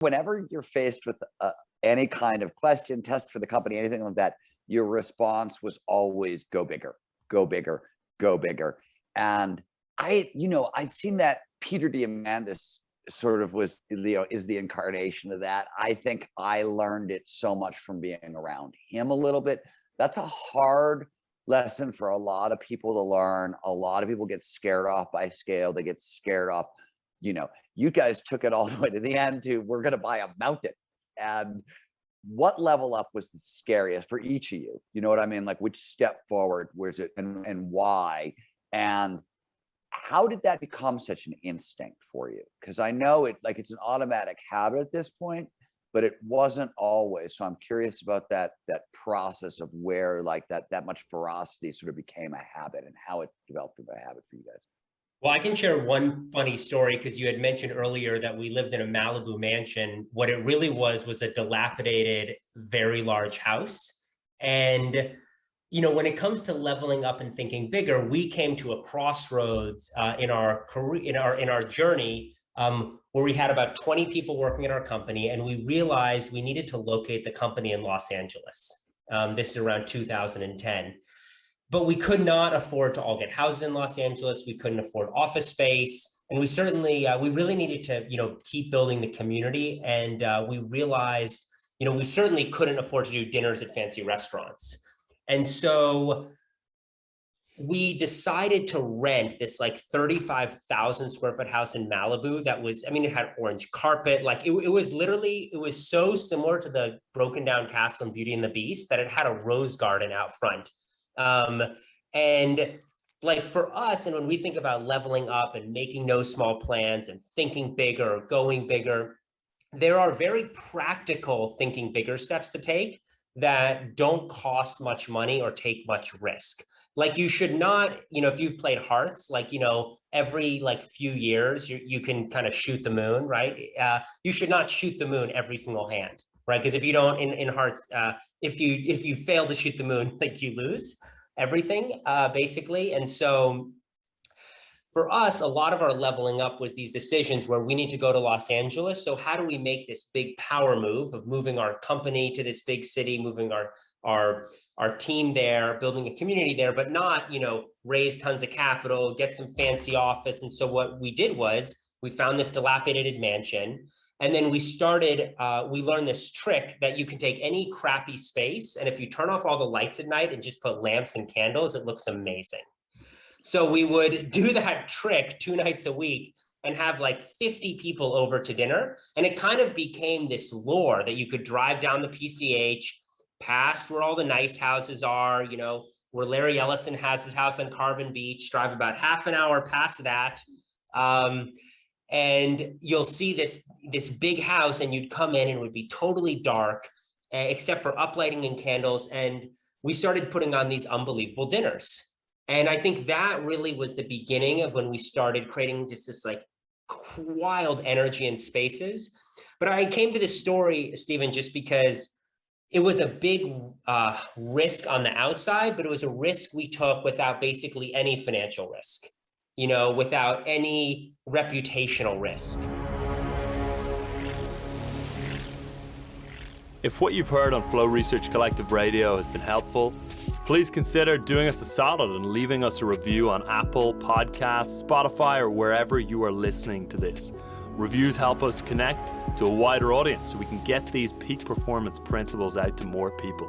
Whenever you're faced with any kind of question, test for the company, anything like that, your response was always go bigger, go bigger, go bigger. And I've seen that Peter Diamandis sort of was, is the incarnation of that. I think I learned it so much from being around him a little bit. That's a hard lesson for a lot of people to learn. A lot of people get scared off by scale. They get scared off. You guys took it all the way to the end to we're going to buy a mountain. And what level up was the scariest for each of you? You know what I mean? Like, which step forward was it, and why? And how did that become such an instinct for you? Because I know it's an automatic habit at this point, but it wasn't always. So I'm curious about that process of where that much ferocity sort of became a habit and how it developed into a habit for you guys. Well, I can share one funny story because you had mentioned earlier that we lived in a Malibu mansion. What it really was a dilapidated, very large house. And, when it comes to leveling up and thinking bigger, we came to a crossroads in our career, in our journey, where we had about 20 people working at our company, and we realized we needed to locate the company in Los Angeles. This is around 2010. But we could not afford to all get houses in Los Angeles. We couldn't afford office space. And we certainly, we really needed to, keep building the community. And we realized, we certainly couldn't afford to do dinners at fancy restaurants. And so we decided to rent this 35,000 square foot house in Malibu that was, it had orange carpet. It was so similar to the broken down castle in Beauty and the Beast that it had a rose garden out front. And for us, and when we think about leveling up and making no small plans and thinking bigger or going bigger, there are very practical thinking bigger steps to take that don't cost much money or take much risk. You should not, if you've played hearts, every few years, you can kind of shoot the moon, right? You should not shoot the moon every single hand, right? Because if you don't in hearts, if you fail to shoot the moon, you lose everything, basically. And so for us, a lot of our leveling up was these decisions where we need to go to Los Angeles. So how do we make this big power move of moving our company to this big city, moving our team there, building a community there, but not, raise tons of capital, get some fancy office. And so what we did was we found this dilapidated mansion. And then we learned this trick that you can take any crappy space, and if you turn off all the lights at night and just put lamps and candles, it looks amazing. So we would do that trick 2 nights a week and have 50 people over to dinner. And it kind of became this lore that you could drive down the PCH, past where all the nice houses are, where Larry Ellison has his house on Carbon Beach, drive about half an hour past that. And you'll see this big house, and you'd come in and it would be totally dark, except for uplighting and candles. And we started putting on these unbelievable dinners. And I think that really was the beginning of when we started creating just this wild energy in spaces. But I came to this story, Stephen, just because it was a big risk on the outside, but it was a risk we took without basically any financial risk. Without any reputational risk. If what you've heard on Flow Research Collective Radio has been helpful, please consider doing us a solid and leaving us a review on Apple Podcasts, Spotify, or wherever you are listening to this. Reviews help us connect to a wider audience so we can get these peak performance principles out to more people.